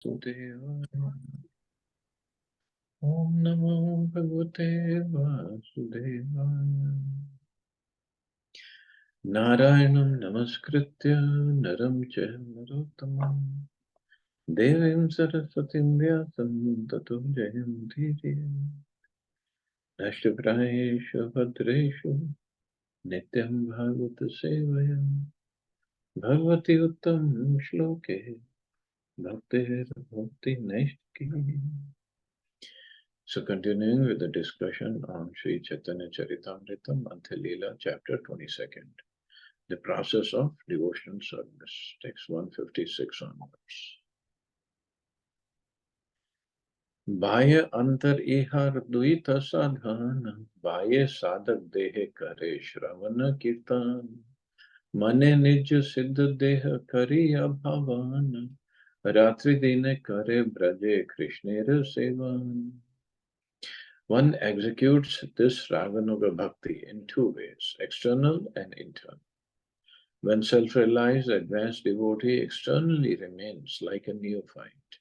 Vasudevaya. Om Namo Bhagavate Vasudevaya. Narayanam Namaskritya Naram Chaiva Narottamam Devim Saraswatim Vyasam Tato Jayanti Nashtaprayeshu Bhadreshu Nityam Bhagavata Sevaya Bhagavati Uttam Shloke Bhaktir Bhakti Naistki. So continuing with the discussion on Sri Chaitanya Charitamrita, Madhya Lila, chapter 22nd. The process of devotional service, text 156 onwards. Bhaya antar ihar duita sadhana, bhaya sadak dehe kare shravana kirtan, mane nij siddha deha kariya bhavana, ratri dine kare braje krishnera sevan. One executes this Raganuga Bhakti in two ways, external and internal. When self-realized advanced devotee externally remains like a neophyte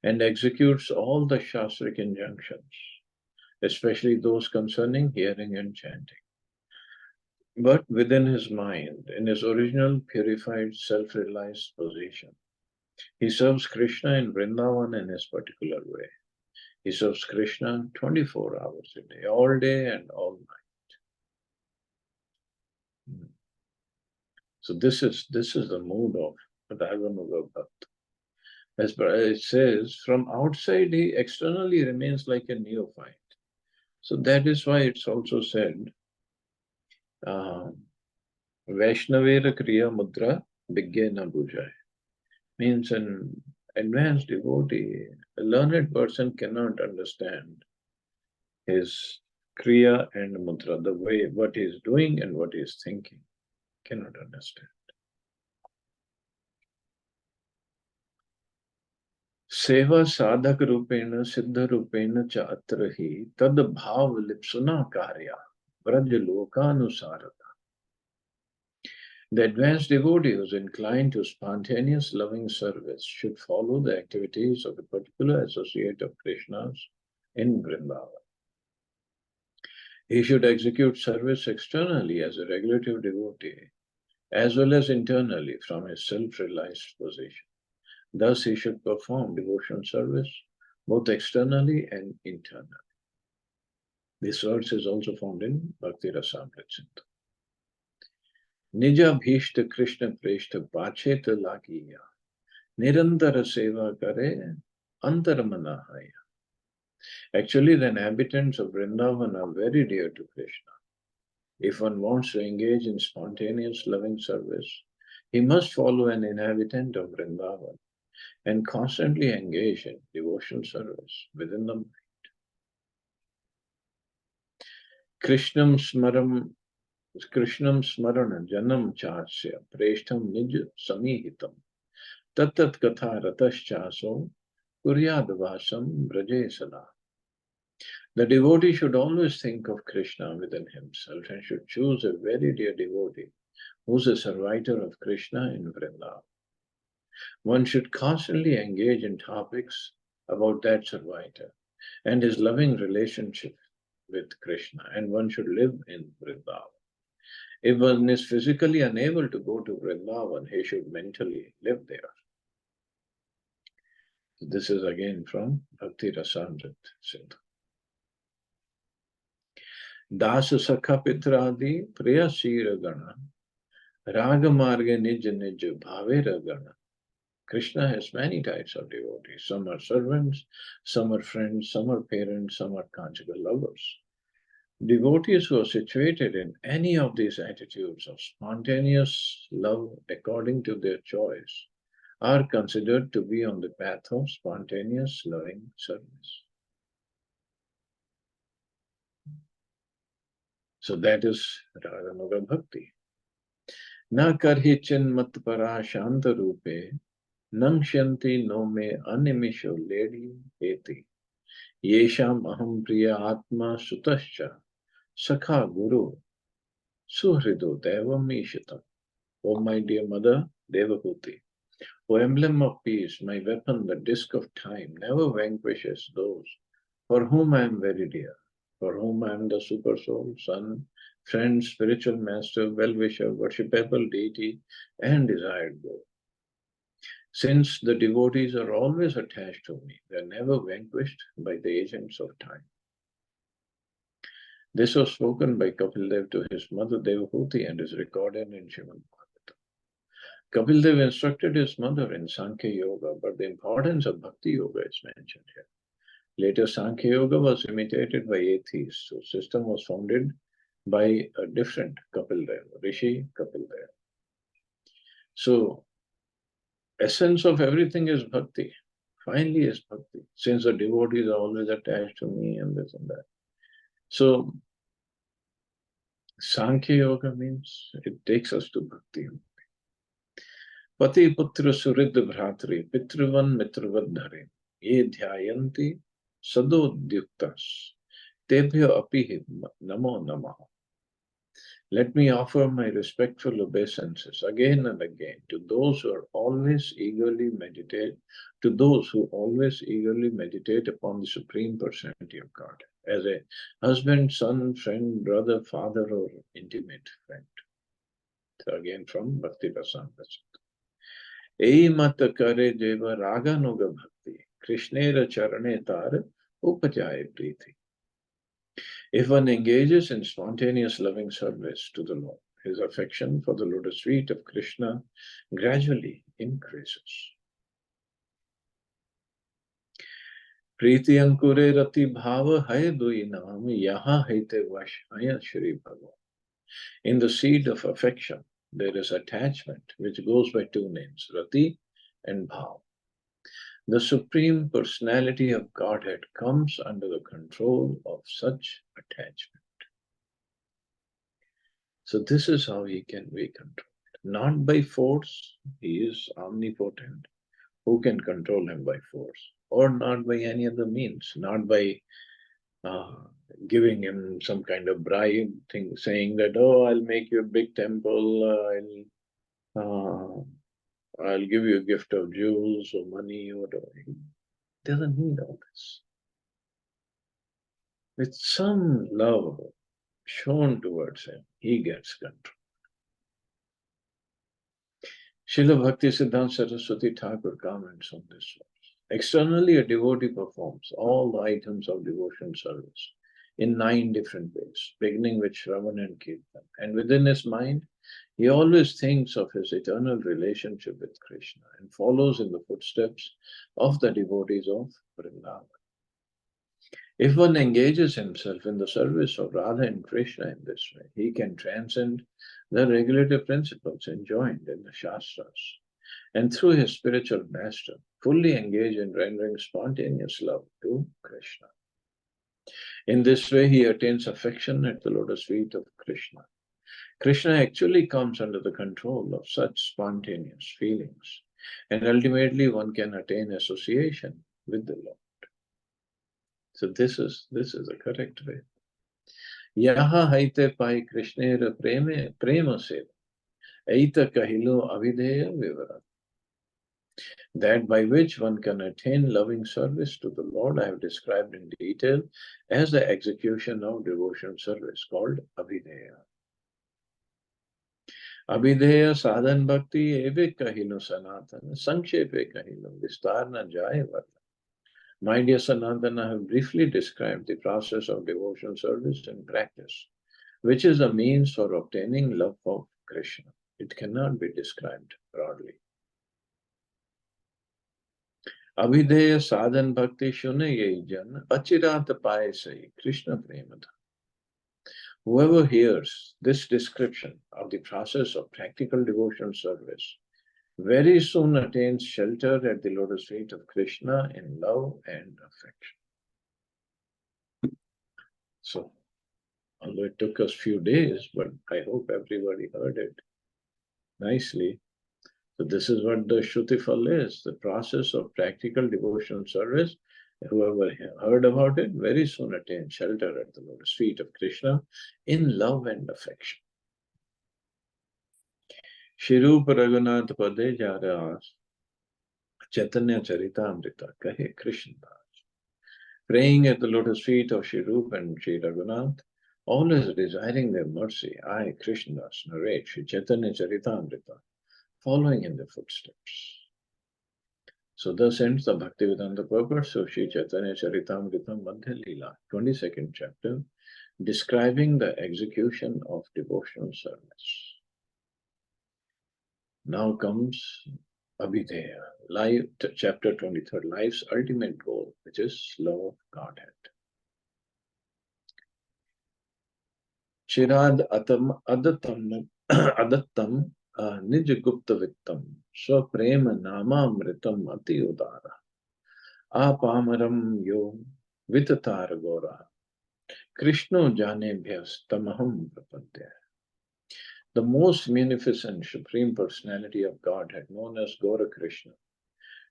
and executes all the Shastric injunctions, especially those concerning hearing and chanting. But within his mind, in his original purified self-realized position, he serves Krishna in Vrindavan in his particular way. He serves Krishna 24 hours a day, all day and all night. So this is the mood of Raganuga Bhakta. As it says, from outside he externally remains like a neophyte. So that is why it's also said, Vaishnavera Kriya Mudra Vigyena Bhujai. Means an advanced devotee, a learned person cannot understand his Kriya and Mudra, the way what he is doing and what he is thinking. Cannot understand. Seva sadhak rupena siddha rupena cha atrahi tad bhav lipsuna karya vraj lokanusarata. The advanced devotee who is inclined to spontaneous loving service should follow the activities of a particular associate of Krishna's in Vrindavan. He should execute service externally as a regulative devotee as well as internally from his self-realized position. Thus, he should perform devotional service both externally and internally. This verse is also found in Bhakti Rasamrita Sindhu. Nija bhishta Krishna preshta pacheta lagiya nirantara seva kare antaramanahaya. Actually, the inhabitants of Vrindavan are very dear to Krishna. If one wants to engage in spontaneous loving service, he must follow an inhabitant of Vrindavan and constantly engage in devotional service within the mind. Krishnam smarana janam chasya preshtam nij samihitam tatat katha ratashchaso kuryadvasam brajesala. The devotee should always think of Krishna within himself and should choose a very dear devotee who is a servitor of Krishna in Vrindavan. One should constantly engage in topics about that servitor and his loving relationship with Krishna, and one should live in Vrindavan. If one is physically unable to go to Vrindavan, he should mentally live there. This is again from Bhakti Rasamrita Sindhu. Das Sakha Pitradi Priyasira Gana Raga Marga Nij Nij Bhavera Gana. Krishna has many types of devotees. Some are servants, some are friends, some are parents, some are conjugal lovers. Devotees who are situated in any of these attitudes of spontaneous love according to their choice are considered to be on the path of spontaneous loving service. So that is Raganuga Bhakti. Na karhi chinmat para shanta rupe nangshanti no me animisho ledi eti yesham aham priya atma sutascha sakha guru suhrido devam ishatam. Oh my dear mother Devahuti, O emblem of peace, my weapon, the disk of time, never vanquishes those for whom I am very dear, for whom I am the super soul, son, friend, spiritual master, well-wisher, worshipable deity, and desired goal. Since the devotees are always attached to me, they are never vanquished by the agents of time. This was spoken by Kapil Dev to his mother Devahuti and is recorded in Srimad Bhagavatam. Kapil Dev instructed his mother in Sankhya Yoga, but the importance of Bhakti Yoga is mentioned here. Later, Sankhya Yoga was imitated by atheists, whose system was founded by a different Kapil Dev, Rishi Kapil Dev. So, essence of everything is Bhakti. Finally is Bhakti, since the devotees are always attached to me and this and that. So, Sankhya Yoga means it takes us to Bhakti. Pati putra surid bhratri pitrivan mitravad dhare ye dhyayanti sadodyuktas tebhyo api namo namaha. Let me offer my respectful obeisances again and again to those who always eagerly meditate upon the Supreme Personality of God as a husband, son, friend, brother, father, or intimate friend. So again from Bhakti Prasamda. Ei mat kare deva raganuga bhakti Krishnera charane tar upajaye priti. If one engages in spontaneous loving service to the Lord, his affection for the lotus feet of Krishna gradually increases. Priti ankure rati bhava hai dui naam yaha haite vash haya Shri Bhagavan. In the seed of affection, there is attachment which goes by two names, rati and bhav. The Supreme Personality of Godhead comes under the control of such attachment. So this is how he can be controlled. Not by force, he is omnipotent. Who can control him by force? Or not by any other means, not by uh, giving him some kind of bribe thing, saying that, oh, I'll make you a big temple, I'll give you a gift of jewels or money or whatever. He doesn't need all this. With some love shown towards him, he gets control. Srila Bhakti Siddhanta Saraswati Thakur comments on this one. Externally, a devotee performs all the items of devotion service in 9 different ways, beginning with Shravan and Kirtan. And within his mind, he always thinks of his eternal relationship with Krishna and follows in the footsteps of the devotees of Vrindavan. If one engages himself in the service of Radha and Krishna in this way, he can transcend the regulative principles enjoined in the Shastras, and through his spiritual master, fully engage in rendering spontaneous love to Krishna. In this way, he attains affection at the lotus feet of Krishna. Krishna actually comes under the control of such spontaneous feelings, and ultimately one can attain association with the Lord. So this is the correct way. Yaha haite pai Krishnera prema seva, aita kahilo avideya vivara. That by which one can attain loving service to the Lord, I have described in detail as the execution of devotion service called Abhideya. Abhideya sadhan bhakti eve kahilo sanatana, sankshepe kahilo, vistar na jaye varna. My dear Sanatana, I have briefly described the process of devotion service in practice, which is the means for obtaining love of Krishna. It cannot be described broadly. Abhideya sadhan bhakti shune ye jan achirat paye sai Krishna premata. Whoever hears this description of the process of practical devotion service very soon attains shelter at the lotus feet of Krishna in love and affection. So, although it took us few days, but I hope everybody heard it nicely. So this is what the Shrutifal is, the process of practical devotional service. Whoever heard about it very soon attained shelter at the lotus feet of Krishna in love and affection. Shirup Raghunath Pade Jara asks, Chaitanya Charitamrita, Kahe Krishna Das. Praying at the lotus feet of Sri Rupa and Sri Raghunath, always desiring their mercy, I, Krishna Das, narrate Sri Chaitanya Charitamrita, following in their footsteps. So thus ends the Bhaktivedanta purport of Sri Chaitanya Charitamrita Madhya Lila, 22nd chapter, describing the execution of devotional service. Now comes Abhideya, chapter 23, life's ultimate goal, which is love of Godhead. Chirad adattam nij gupta vittam swaprema namamritam ati udara apamaram yo vitatar gora Krishno janebhyas tamaham prapadya. The most munificent Supreme Personality of Godhead, known as Gora Krishna,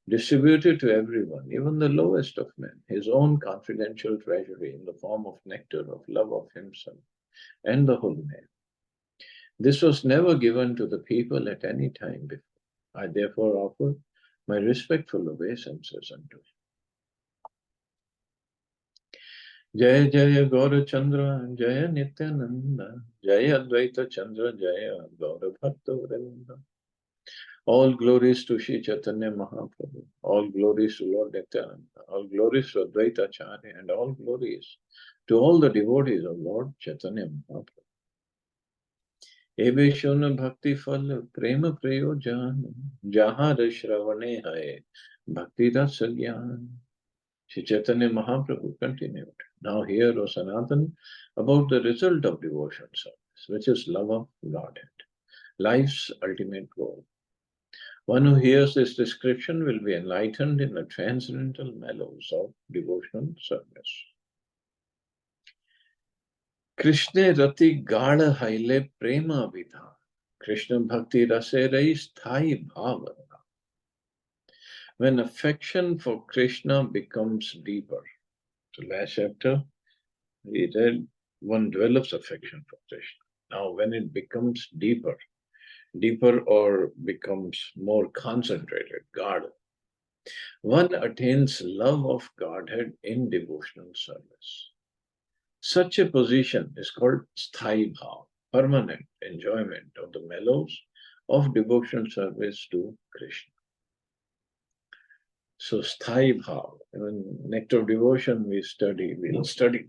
distributed to everyone, even the lowest of men, his own confidential treasury in the form of nectar of love of himself and the holy name. This was never given to the people at any time before. I therefore offer my respectful obeisances unto him. Jaya Jaya Gaura Chandra, Jaya Nityananda, Jaya Advaita Chandra, Jaya Gaura Bhakta Vrinda. All glories to Sri Chaitanya Mahaprabhu, all glories to Lord Nityananda, all glories to Advaita Acharya, and all glories to all the devotees of Lord Chaitanya Mahaprabhu. Ebe Shona Bhakti Fal Prema Prayojan, Jahar Shravane Hai, Bhakti Rasa Gyan. Sri Chaitanya Mahaprabhu continued. Now hear, O Sanatan, about the result of devotion service, which is love of Godhead, life's ultimate goal. One who hears this description will be enlightened in the transcendental mellows of devotional service. Krishna rati gada haile prema vidha. Krishna bhakti rase rai sthai bhavana. When affection for Krishna becomes deeper. So last chapter, we read one develops affection for Krishna. Now when it becomes deeper or becomes more concentrated, God, one attains love of Godhead in devotional service. Such a position is called sthai bhav, permanent enjoyment of the mellows of devotional service to Krishna. So sthai bhav, in Nectar of Devotion we'll study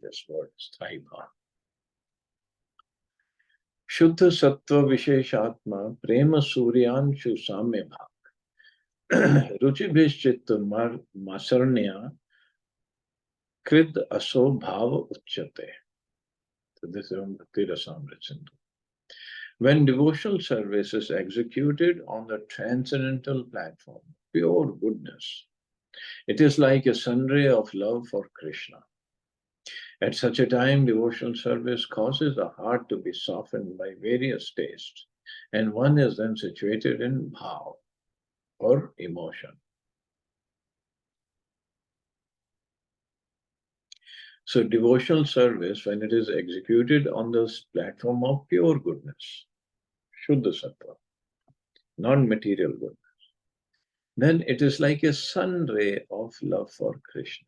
this word, sthai bhav. Shuddha sattva visheshatma prema suryanshu samya bhak. Ruchibhishchit masarnya krid aso bhava uchyate. So this is from Bhakti Rasamrita Sindhu. When devotional service is executed on the transcendental platform, pure goodness, it is like a sunray of love for Krishna. At such a time, devotional service causes the heart to be softened by various tastes, and one is then situated in bhav, or emotion. So devotional service, when it is executed on this platform of pure goodness, Shuddha Sattva, non-material goodness, then it is like a sun ray of love for Krishna.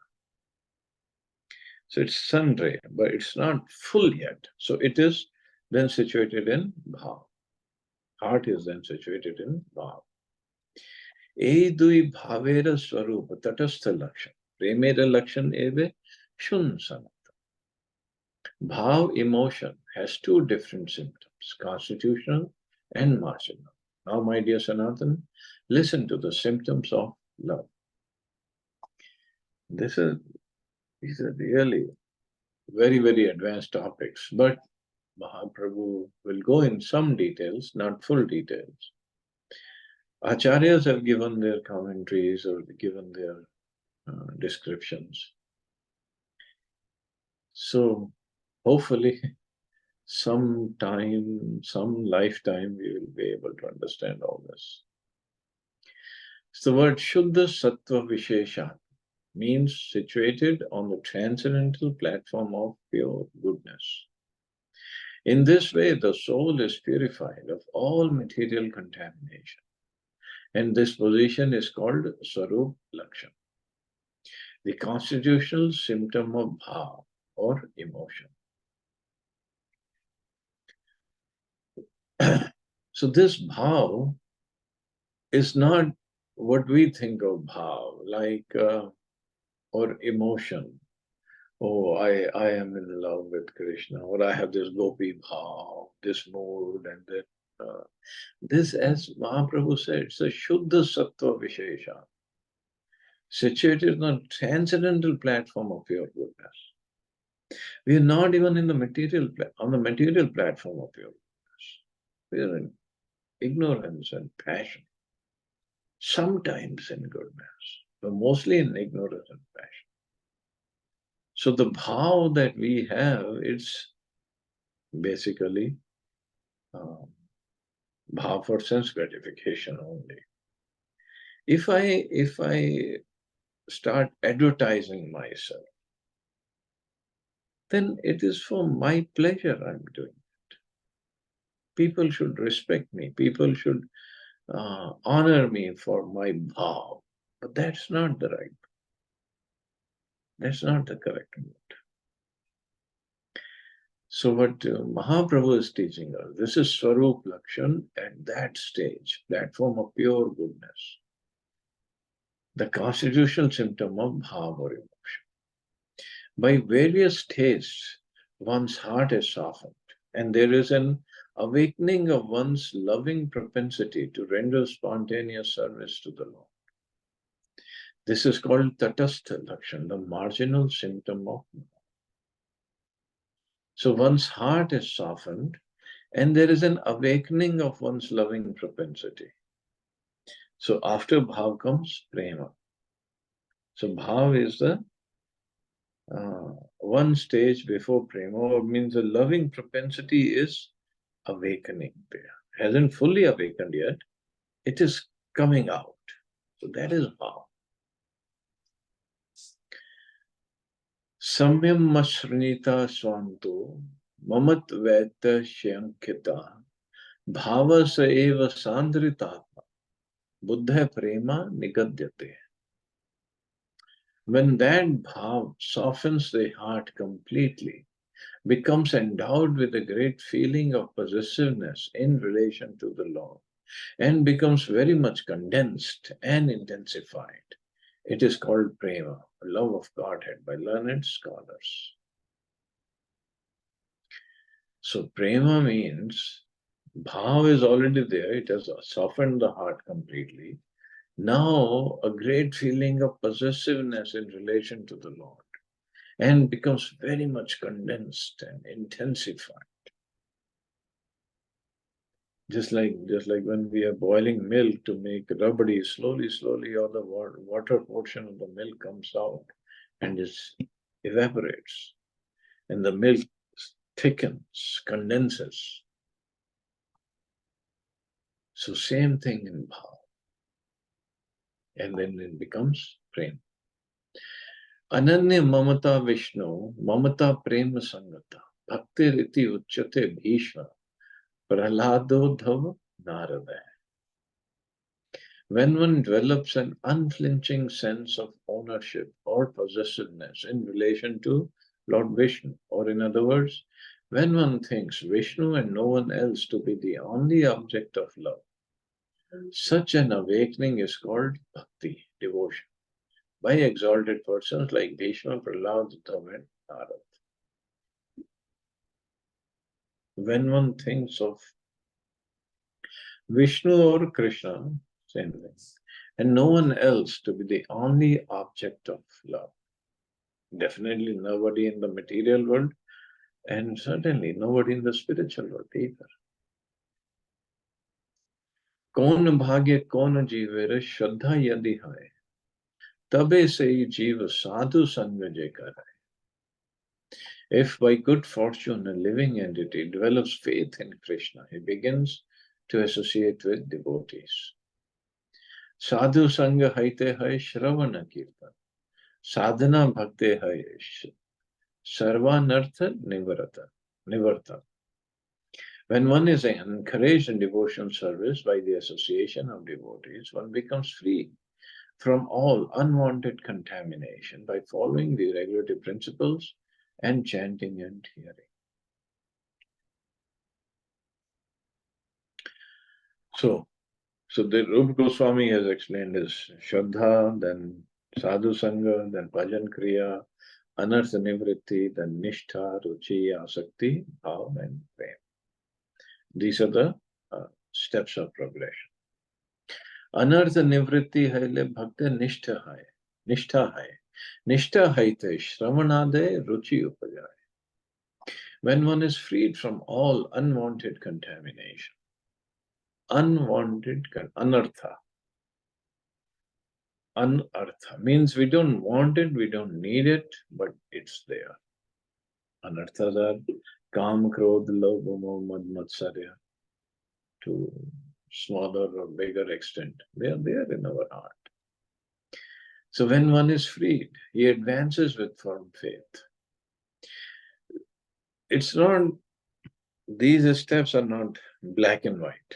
So it's sun ray, but it's not full yet. So it is then situated in bhav. Heart is then situated in bhav. Edui bhavera swarupa tatastha lakshan. Premera lakshan eve shun sanat. Bhav emotion has two different symptoms, constitutional and marginal. Now, my dear Sanatan, listen to the symptoms of love. These are really very, very advanced topics, but Mahaprabhu will go in some details, not full details. Acharyas have given their commentaries or given their descriptions. So hopefully some lifetime, we will be able to understand all this. So the word Shuddha Sattva Visheshat means situated on the transcendental platform of pure goodness. In this way, the soul is purified of all material contamination And this position is called Swarup Lakshan, the constitutional symptom of bhav or emotion. So this bhav is not what we think of bhav, like or emotion. Oh, I am in love with Krishna, or I have this gopi bhav, this mood, and that. This, as Mahaprabhu said, it's a Shuddha Sattva Vishesha, situated on transcendental platform of pure goodness. We are not even in the on the material platform of pure goodness. We are in ignorance and passion, sometimes in goodness, but mostly in ignorance and passion. So the bhav that we have, it's basically bhav for sense gratification only. If I start advertising myself, then it is for my pleasure I'm doing it. People should respect me. People should honor me for my bhav. But that's not the right. That's not the correct mood. So what Mahaprabhu is teaching us, this is Swarup Lakshan at that stage, platform of pure goodness. The constitutional symptom of bhav or emotion. By various tastes, one's heart is softened, and there is an awakening of one's loving propensity to render spontaneous service to the Lord. This is called Tatastha Lakshan, the marginal symptom of bhav. So one's heart is softened, and there is an awakening of one's loving propensity. So after bhav comes prema. So bhav is the one stage before prema, or means the loving propensity is awakening there. Hasn't fully awakened yet. It is coming out. So that is bhav. Samyam masrinita swanto mamat vaita shyankita bhava sa eva sandritatma buddha prema nigadyate. When that bhav softens the heart completely, becomes endowed with a great feeling of possessiveness in relation to the Lord, and becomes very much condensed and intensified, it is called prema, love of Godhead, by learned scholars. So prema means bhav is already there, it has softened the heart completely. Now a great feeling of possessiveness in relation to the Lord, and becomes very much condensed and intensified. Just like when we are boiling milk to make rabdi, slowly all the water portion of the milk comes out and it evaporates, and the milk thickens, condenses. So same thing in bhav, and then it becomes prem. Ananya mamata Vishnu, mamata prema sangata, bhakti riti uchyate bhishma, prahlado dhava narada. When one develops an unflinching sense of ownership or possessiveness in relation to Lord Vishnu, or in other words, when one thinks Vishnu and no one else to be the only object of love, such an awakening is called bhakti, devotion, by exalted persons like Bhishma, Prahlad, Uddhava, and Narad. When one thinks of Vishnu or Krishna, same thing, and no one else to be the only object of love, definitely nobody in the material world, and certainly nobody in the spiritual world either. कौन भाग्य कौन जीवेर श्रद्धा यदि है तबे से जीव साधु संग जे कराए. If by good fortune a living entity develops faith in Krishna, he begins to associate with devotees. Sadhu sanga haite hai shravana kirtan, sadhana bhakte hai sarvanartha nivarta. When one is encouraged in devotional service by the association of devotees, one becomes free from all unwanted contamination by following the regulative principles and chanting and hearing. So the Rupa Goswami has explained this Shraddha, then Sadhu Sangha, then Bhajan Kriya, Anartha Nivritti, then Nishtha, Ruchi, Asakti, Bhav, and Prem. These are the steps of progression. अनर्थ निवृत्ति है ले भक्त निष्ठ है निष्ठा है निष्ठा है ते श्रवणादय रुचि उपजाए. When one is freed from all unwanted contamination, anartha means we don't want it, we don't need it, but it's there. Anarthas are kam, krodh, lobha, moh, mad, matsarya, to smaller or bigger extent. They are there in our heart. So when one is freed, he advances with firm faith. It's not, these steps are not black and white.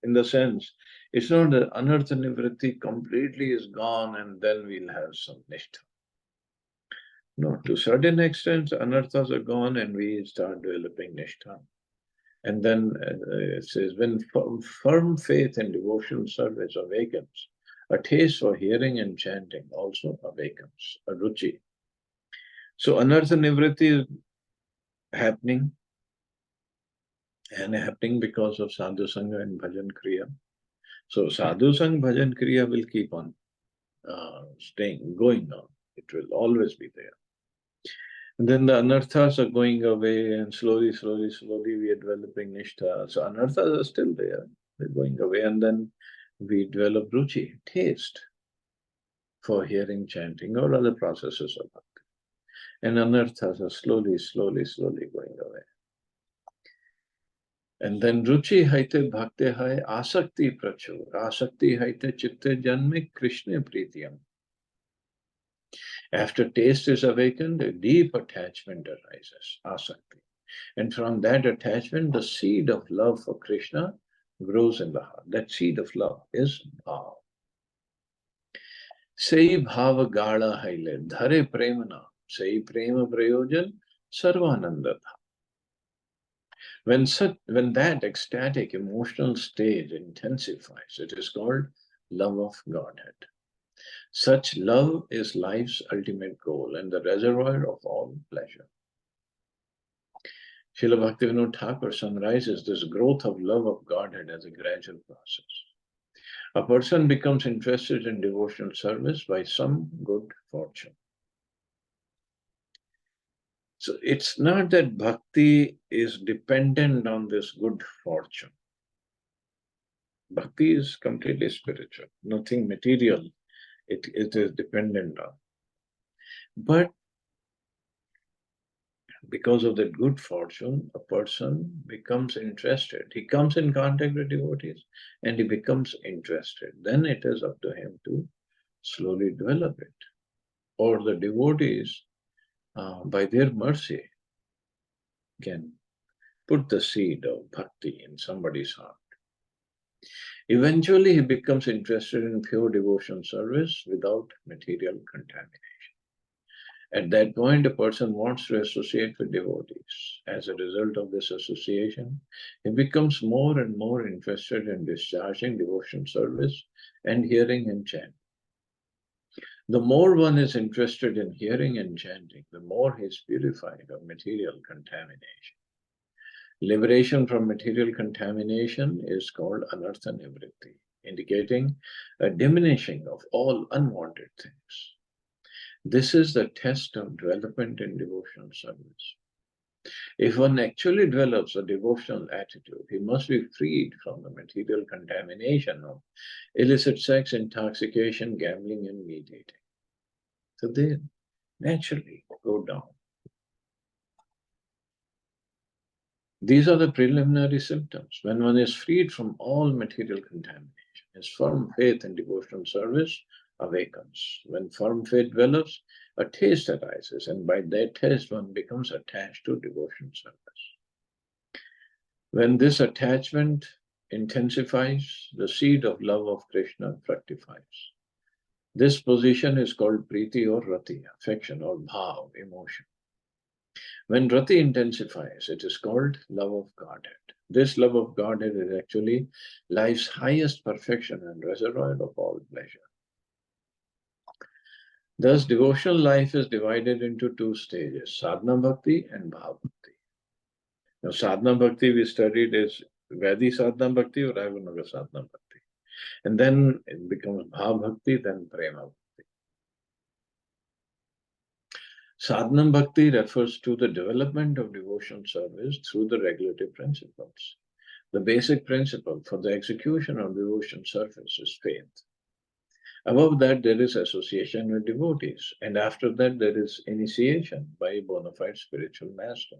In the sense, it's not that anartha nivritti completely is gone and then we'll have some nishtha. No, to certain extent, anarthas are gone and we start developing nishtha. And then it says, when firm faith and devotional service awakens, a taste for hearing and chanting also awakens, a ruchi. So anartha nivritti is happening, and happening because of sadhu sangha and bhajan kriya. So sadhu sangha, bhajan kriya will keep on going on. It will always be there. And then the anarthas are going away, and slowly we are developing nishtha. So anarthas are still there, they're going away, and then we develop ruchi, taste for hearing, chanting, or other processes of bhakti. And anarthas are slowly going away. And then ruchi haite bhakti hai asakti prachur. Asakti haite chitte janme krishna pritiyam. After taste is awakened, a deep attachment arises, asakti. And from that attachment, the seed of love for Krishna grows in the heart. That seed of love is bhav. Sei bhava gala haile, dhare premana, sei prema prayojan, sarvanandata. When that ecstatic emotional stage intensifies, it is called love of Godhead. Such love is life's ultimate goal and the reservoir of all pleasure. Srila Bhaktivinoda Thakur summarizes this growth of love of Godhead as a gradual process. A person becomes interested in devotional service by some good fortune. So it's not that bhakti is dependent on this good fortune. Bhakti is completely spiritual, nothing material it is dependent on. But because of that good fortune, a person becomes interested. He comes in contact with devotees and he becomes interested. Then it is up to him to slowly develop it. Or the devotees, by their mercy, can put the seed of bhakti in somebody's heart. Eventually, he becomes interested in pure devotion service without material contamination. At that point, a person wants to associate with devotees. As a result of this association, he becomes more and more interested in discharging devotion service and hearing and chanting. The more one is interested in hearing and chanting, the more he is purified of material contamination. Liberation from material contamination is called anartha nivritti, indicating a diminishing of all unwanted things. This is the test of development in devotional service. If one actually develops a devotional attitude, he must be freed from the material contamination of illicit sex, intoxication, gambling, and meat eating. So they naturally go down. These are the preliminary symptoms. When one is freed from all material contamination, his firm faith in devotional service awakens. When firm faith develops, a taste arises, and by that taste one becomes attached to devotional service. When this attachment intensifies, the seed of love of Krishna fructifies. This position is called Priti or Rati, affection or Bhav, emotion. When Rati intensifies, it is called love of Godhead. This love of Godhead is actually life's highest perfection and reservoir of all pleasure. Thus, devotional life is divided into two stages, sadhana bhakti and bhav bhakti. Now, sadhana bhakti we studied is Vedi sadhana bhakti or Raghunaga sadhana bhakti. And then it becomes bhav bhakti, then prema bhakti. Sadhana bhakti refers to the development of devotion service through the regulative principles. The basic principle for the execution of devotion service is faith. Above that, there is association with devotees, and after that, there is initiation by a bona fide spiritual master.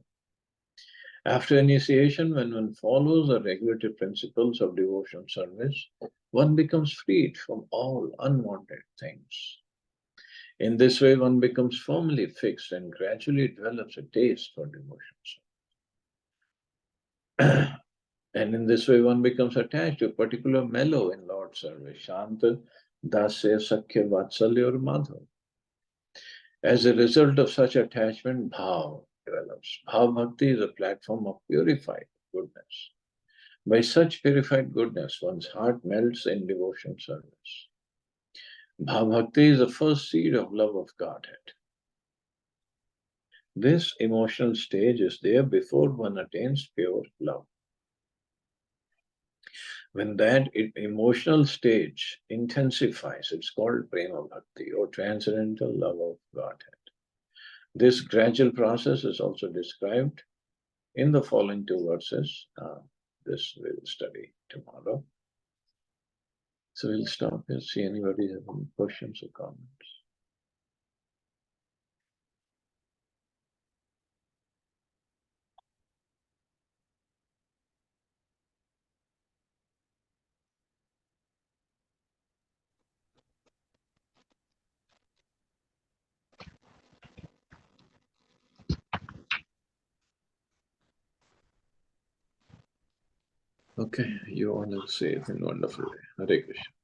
After initiation, when one follows the regulative principles of devotion service, one becomes freed from all unwanted things. In this way, one becomes firmly fixed and gradually develops a taste for devotion service. And in this way, one becomes attached to a particular mellow in Lord service, Shanta, Dasya, Sakhya, Vatsalya, or Madhav. As a result of such attachment, Bhav develops. Bhav Bhakti is a platform of purified goodness. By such purified goodness, one's heart melts in devotion service. Bhav Bhakti is the first seed of love of Godhead. This emotional stage is there before one attains pure love. When that emotional stage intensifies, it's called Prema Bhakti or transcendental love of Godhead. This gradual process is also described in the following two verses. This we'll study tomorrow. So we'll stop here, see anybody have any questions or comments. Okay, you all have a safe and wonderful day. Hare Krishna.